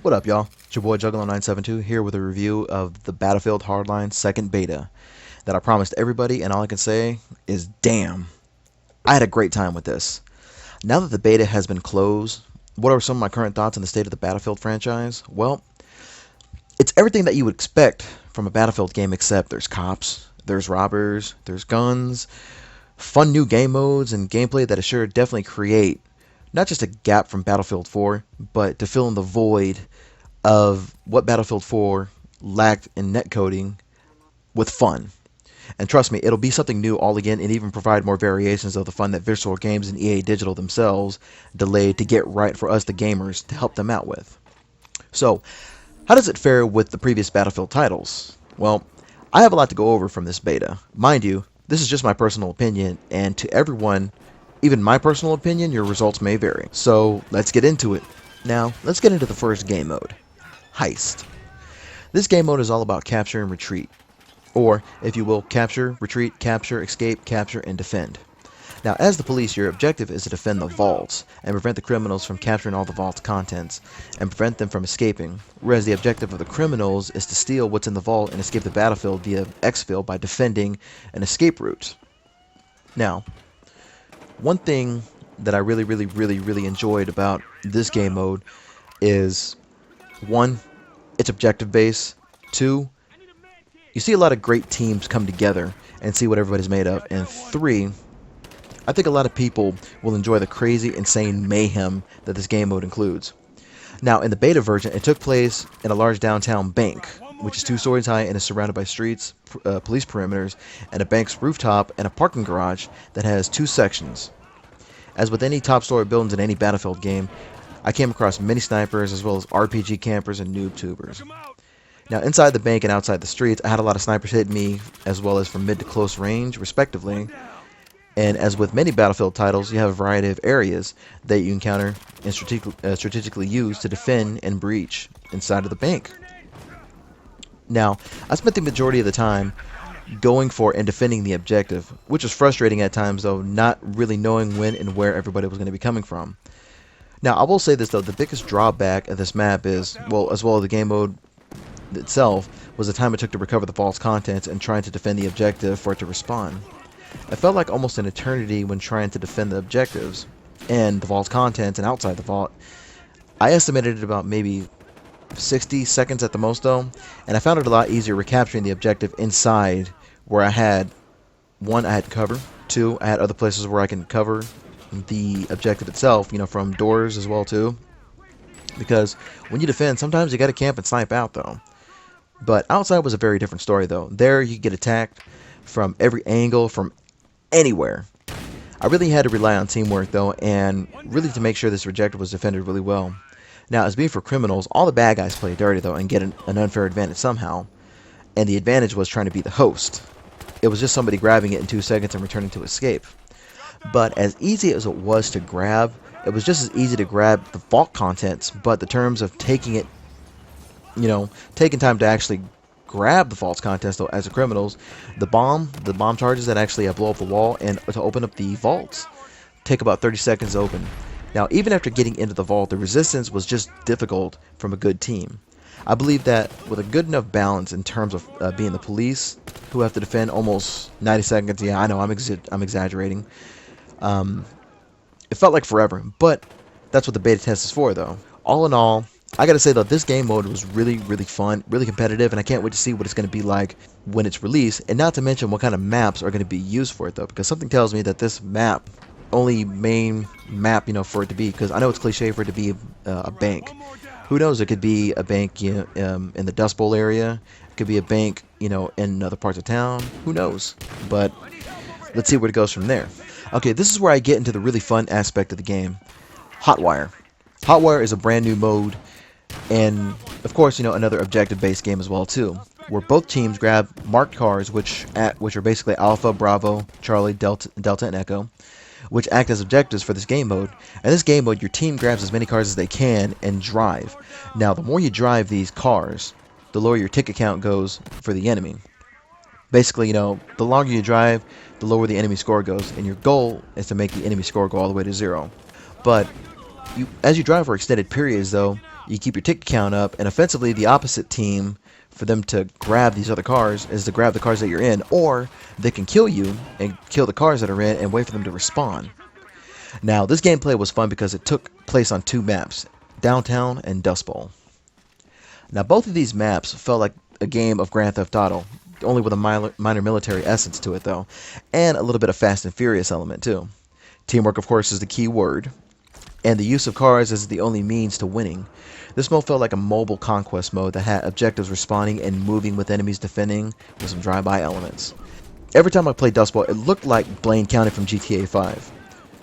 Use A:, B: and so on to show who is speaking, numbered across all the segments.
A: What up, y'all? It's your boy Juggalo972 here with a review of the Battlefield Hardline second beta that I promised everybody, and all I can say is damn. I had a great time with this. Now that the beta has been closed, what are some of my current thoughts on the state of the Battlefield franchise? Well, it's everything that you would expect from a Battlefield game, except there's cops, there's robbers, there's guns, fun new game modes, and gameplay that is sure to definitely create not just a gap from Battlefield 4, but to fill in the void of what Battlefield 4 lacked in netcoding with fun. And trust me, it'll be something new all again and even provide more variations of the fun that Visual Games and EA Digital themselves delayed to get right for us, the gamers, to help them out with. So, how does it fare with the previous Battlefield titles? Well, I have a lot to go over from this beta. Mind you, this is just my personal opinion, and to everyone, even my personal opinion, your results may vary. So, let's get into it. Now, let's get into the first game mode, Heist. This game mode is all about capture and retreat, or, if you will, capture, retreat, capture, escape, capture, and defend. Now, as the police, your objective is to defend the vaults and prevent the criminals from capturing all the vault's contents and prevent them from escaping, whereas the objective of the criminals is to steal what's in the vault and escape the battlefield via exfil by defending an escape route. Now, one thing that I really enjoyed about this game mode is, one, it's objective based. Two, you see a lot of great teams come together and see what everybody's made of. And three, I think a lot of people will enjoy the crazy, insane mayhem that this game mode includes. Now, in the beta version, it took place in a large downtown bank, which is 2 stories high and is surrounded by streets, police perimeters, and a bank's rooftop and a parking garage that has 2 sections. As with any top story buildings in any Battlefield game, I came across many snipers as well as RPG campers and noob tubers. Now, inside the bank and outside the streets, I had a lot of snipers hitting me, as well as from mid to close range, respectively. And as with many Battlefield titles, you have a variety of areas that you encounter and strategically use to defend and breach inside of the bank. Now, I spent the majority of the time going for and defending the objective, which was frustrating at times, though, not really knowing when and where everybody was going to be coming from. Now, I will say this, though, the biggest drawback of this map is, well, as well as the game mode itself, was the time it took to recover the vault's contents and trying to defend the objective for it to respawn. It felt like almost an eternity when trying to defend the objectives and the vault's contents and outside the vault. I estimated it about maybe 60 seconds at the most, though, and I found it a lot easier recapturing the objective inside, where I had, one, I had cover, two, I had other places where I can cover the objective itself, you know, from doors as well, too. Because when you defend, sometimes you gotta camp and snipe out, though. But outside was a very different story, though. There, you get attacked from every angle, from anywhere. I really had to rely on teamwork, though, and really to make sure this objective was defended really well. Now, as being for criminals, all the bad guys play dirty, though, and get an unfair advantage somehow. And the advantage was trying to be the host. It was just somebody grabbing it in 2 seconds and returning to escape. But as easy as it was to grab, it was just as easy to grab the vault contents, but the terms of taking it, you know, taking time to actually grab the vault's contents, though, as the criminals, the bomb charges that actually blow up the wall and to open up the vaults take about 30 seconds to open. Now, even after getting into the vault, the resistance was just difficult from a good team. I believe that with a good enough balance in terms of being the police, who have to defend almost 90 seconds, yeah, I know, I'm exaggerating. It felt like forever, but that's what the beta test is for, though. All in all, I gotta say, though, this game mode was really fun, really competitive, and I can't wait to see what it's going to be like when it's released, and not to mention what kind of maps are going to be used for it, though, because something tells me that this map, only main map, you know, for it to be, because I know it's cliche for it to be a bank. Who knows, it could be a bank, you know, in the Dust Bowl area, it could be a bank, you know, in other parts of town, who knows, but let's see where it goes from there. Okay, this is where I get into the really fun aspect of the game, Hotwire. Hotwire is a brand new mode, and of course, you know, another objective-based game as well too, where both teams grab marked cars, which are basically Alpha, Bravo, Charlie, Delta, and Echo, which act as objectives for this game mode. In this game mode, your team grabs as many cars as they can and drive. Now, the more you drive these cars, the lower your ticket count goes for the enemy. Basically, you know, the longer you drive, the lower the enemy score goes, and your goal is to make the enemy score go all the way to 0. But as you drive for extended periods, though, You keep your ticket count up, and offensively, the opposite team, for them to grab these other cars, is to grab the cars that you're in, or they can kill you and kill the cars that are in and wait for them to respawn. Now, this gameplay was fun because it took place on 2 maps, Downtown and Dust Bowl. Now, both of these maps felt like a game of Grand Theft Auto, only with a minor military essence to it, though, and a little bit of Fast and Furious element, too. Teamwork, of course, is the key word, and the use of cars is the only means to winning. This mode felt like a mobile conquest mode that had objectives respawning and moving with enemies defending with some drive-by elements. Every time I played Dust Bowl, it looked like Blaine County from GTA 5.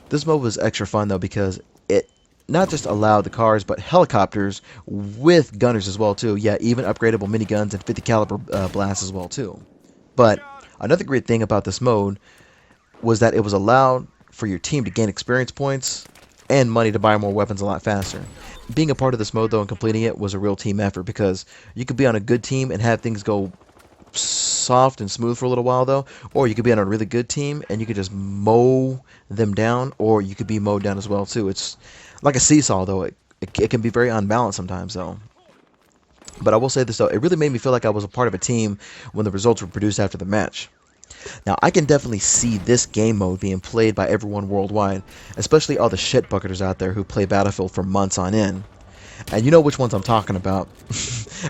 A: This mode was extra fun though because it not just allowed the cars but helicopters with gunners as well too. Yeah, even upgradable miniguns and 50 caliber blasts as well too. But another great thing about this mode was that it was allowed for your team to gain experience points and money to buy more weapons a lot faster. Being a part of this mode though and completing it was a real team effort because you could be on a good team and have things go soft and smooth for a little while though, or you could be on a really good team and you could just mow them down, or you could be mowed down as well too. It's like a seesaw though. It can be very unbalanced sometimes though. But I will say this though, it really made me feel like I was a part of a team when the results were produced after the match. Now, I can definitely see this game mode being played by everyone worldwide, especially all the shitbucketers out there who play Battlefield for months on end. And you know which ones I'm talking about,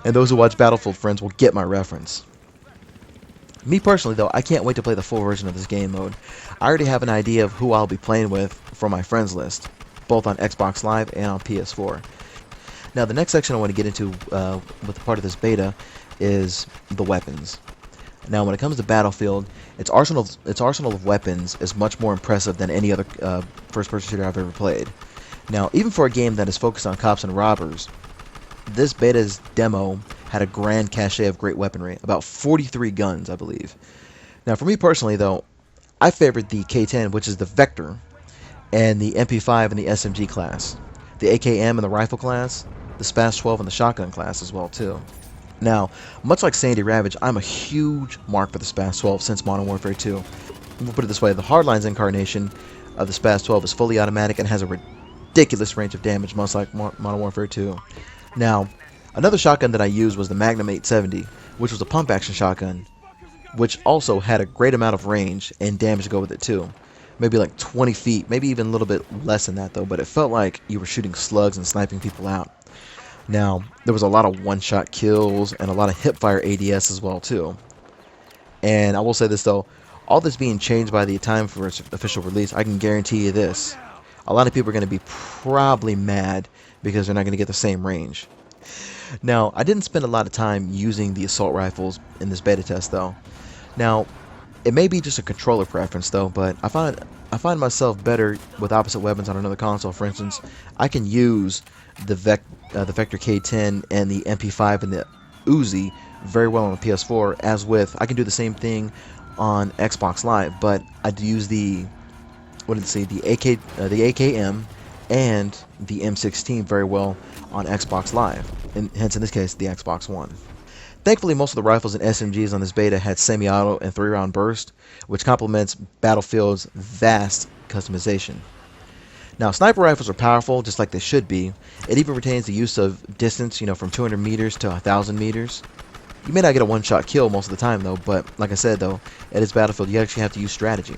A: and those who watch Battlefield Friends will get my reference. Me personally, though, I can't wait to play the full version of this game mode. I already have an idea of who I'll be playing with from my friends list, both on Xbox Live and on PS4. Now, the next section I want to get into with part of this beta is the weapons. Now, when it comes to Battlefield, its arsenal of weapons is much more impressive than any other first-person shooter I've ever played. Now, even for a game that is focused on cops and robbers, this beta's demo had a grand cache of great weaponry, about 43 guns, I believe. Now, for me personally, though, I favored the K10, which is the Vector, and the MP5 and the SMG class, the AKM and the rifle class, the SPAS 12 and the shotgun class as well, too. Now, much like Sandy Ravage, I'm a huge mark for the SPAS 12 since Modern Warfare 2. We'll put it this way, the Hardline's incarnation of the SPAS 12 is fully automatic and has a ridiculous range of damage, much like Modern Warfare 2. Now, another shotgun that I used was the Magnum 870, which was a pump-action shotgun, which also had a great amount of range and damage to go with it too. Maybe like 20 feet, maybe even a little bit less than that though, but it felt like you were shooting slugs and sniping people out. Now, there was a lot of one-shot kills and a lot of hipfire ADS as well too. And I will say this though, all this being changed by the time for its official release, I can guarantee you this. A lot of people are going to be probably mad because they're not going to get the same range. Now, I didn't spend a lot of time using the assault rifles in this beta test though. Now, it may be just a controller preference though, but I find myself better with opposite weapons on another console. For instance, I can use the Vector K10 and the MP5 and the Uzi very well on the PS4, as with I can do the same thing on Xbox Live, but I do use the AKM and the M16 very well on Xbox Live, and hence in this case the Xbox One. Thankfully, most of the rifles and SMGs on this beta had semi-auto and 3-round burst, which complements Battlefield's vast customization. Now, sniper rifles are powerful, just like they should be. It even retains the use of distance, from 200 meters to 1,000 meters. You may not get a one-shot kill most of the time, though, but like I said, though, it is Battlefield. You actually have to use strategy.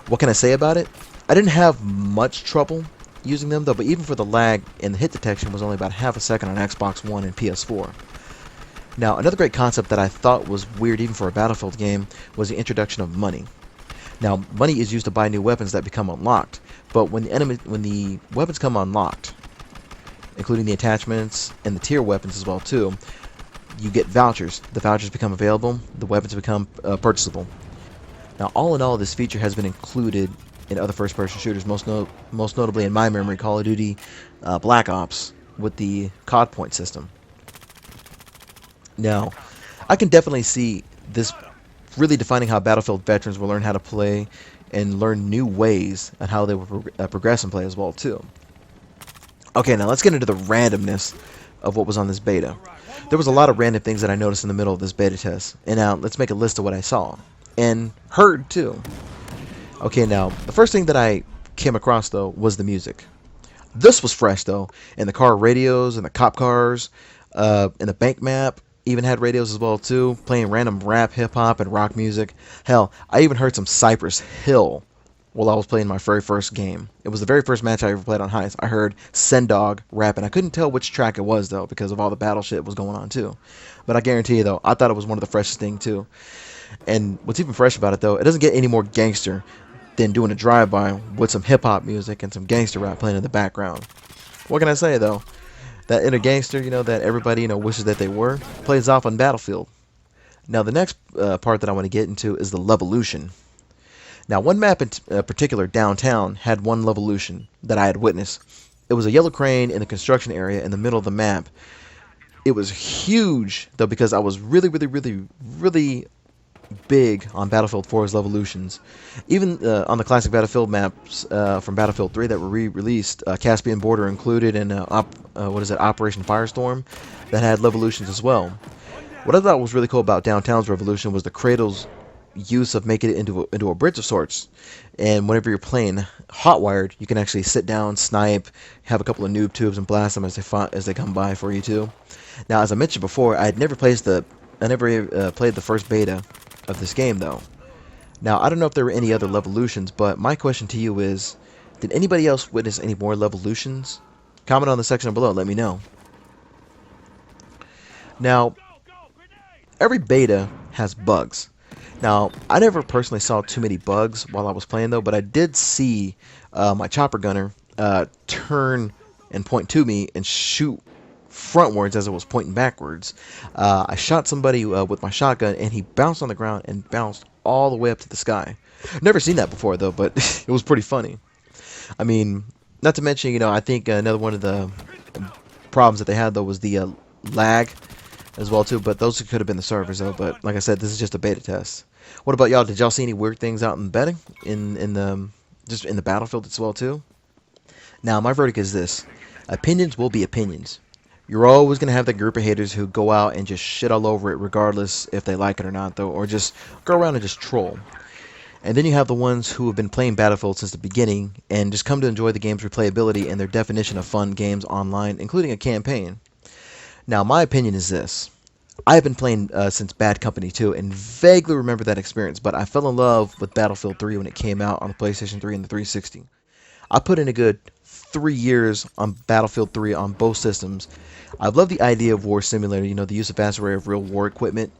A: What can I say about it? I didn't have much trouble using them, though, but even for the lag and the hit detection was only about half a second on Xbox One and PS4. Now, another great concept that I thought was weird even for a Battlefield game was the introduction of money. Now, money is used to buy new weapons that become unlocked, but when the weapons come unlocked, including the attachments and the tier weapons as well too, you get vouchers. The vouchers become available, the weapons become purchasable. Now, all in all, this feature has been included in other first-person shooters, most notably in my memory, Call of Duty Black Ops with the COD point system. Now, I can definitely see this really defining how Battlefield veterans will learn how to play and learn new ways on how they will progress and play as well too. Okay, now let's get into the randomness of what was on this beta. There was a lot of random things that I noticed in the middle of this beta test, and now let's make a list of what I saw and heard too. Okay, now the first thing that I came across though was the music. This was fresh though, and the car radios and the cop cars, and the bank map even had radios as well too, playing random rap, hip hop, and rock music. Hell, I even heard some Cypress Hill while I was playing my very first game. It was the very first match I ever played on Heist. I heard Sendog rapping. I couldn't tell which track it was though because of all the battle shit was going on too. But I guarantee you though, I thought it was one of the freshest things too. And what's even fresh about it though, it doesn't get any more gangster than doing a drive-by with some hip-hop music and some gangster rap playing in the background. What can I say though? That inner gangster, that everybody wishes that they were, plays off on Battlefield. Now the next part that I want to get into is the Levolution. Now one map in particular downtown had one Levolution that I had witnessed. It was a yellow crane in the construction area in the middle of the map. It was huge though because I was really big on Battlefield 4's Levolutions. Even on the classic Battlefield maps from Battlefield 3 that were re-released, Caspian Border included, and Operation Firestorm, that had Levolutions as well. What I thought was really cool about Downtown's Revolution was the Cradle's use of making it into a bridge of sorts. And whenever you're playing hotwired, you can actually sit down, snipe, have a couple of noob tubes, and blast them as they come by for you too. Now, as I mentioned before, I never played the first beta of this game though. Now, I don't know if there were any other Levolutions, but my question to you is, did anybody else witness any more Levolutions? Comment on the section below, let me know. Now, every beta has bugs. Now, I never personally saw too many bugs while I was playing though, but I did see my chopper gunner turn and point to me and shoot frontwards as it was pointing backwards. I shot somebody with my shotgun, and he bounced on the ground and bounced all the way up to the sky. Never seen that before though, but it was pretty funny. I mean, not to mention, I think another one of the problems that they had though was the lag as well too. But those could have been the servers though. But like I said, this is just a beta test. What about y'all? Did y'all see any weird things out in the betting just in the Battlefield as well too? Now, my verdict is this: opinions will be opinions. You're always going to have that group of haters who go out and just shit all over it regardless if they like it or not, though, or just go around and just troll. And then you have the ones who have been playing Battlefield since the beginning and just come to enjoy the game's replayability and their definition of fun games online, including a campaign. Now, my opinion is this. I've been playing since Bad Company 2 and vaguely remember that experience, but I fell in love with Battlefield 3 when it came out on the PlayStation 3 and the 360. I put in a good 3 years on Battlefield 3 on both systems. I love the idea of War Simulator, the use of vast array of real war equipment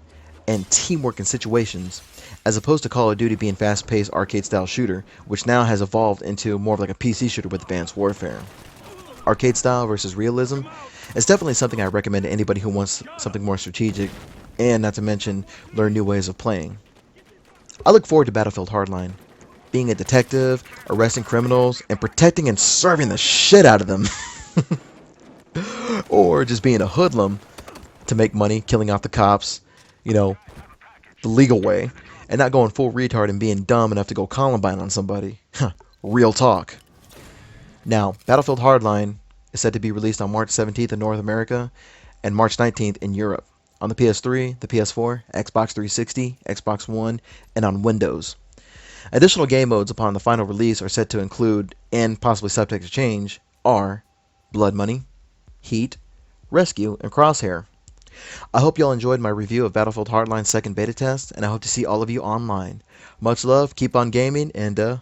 A: and teamwork in situations, as opposed to Call of Duty being fast-paced arcade-style shooter, which now has evolved into more of like a PC shooter with advanced warfare. Arcade style versus realism is definitely something I recommend to anybody who wants something more strategic, and not to mention, learn new ways of playing. I look forward to Battlefield Hardline. Being a detective, arresting criminals, and protecting and serving the shit out of them. Or just being a hoodlum to make money, killing off the cops, the legal way, and not going full retard and being dumb enough to go Columbine on somebody. Real talk. Now, Battlefield Hardline is set to be released on March 17th in North America and March 19th in Europe, on the PS3, the PS4, Xbox 360, Xbox One, and on Windows. Additional game modes upon the final release are set to include, and possibly subject to change, are Blood Money, Heat, Rescue, and Crosshair. I hope y'all enjoyed my review of Battlefield Hardline's second beta test, and I hope to see all of you online. Much love, keep on gaming, and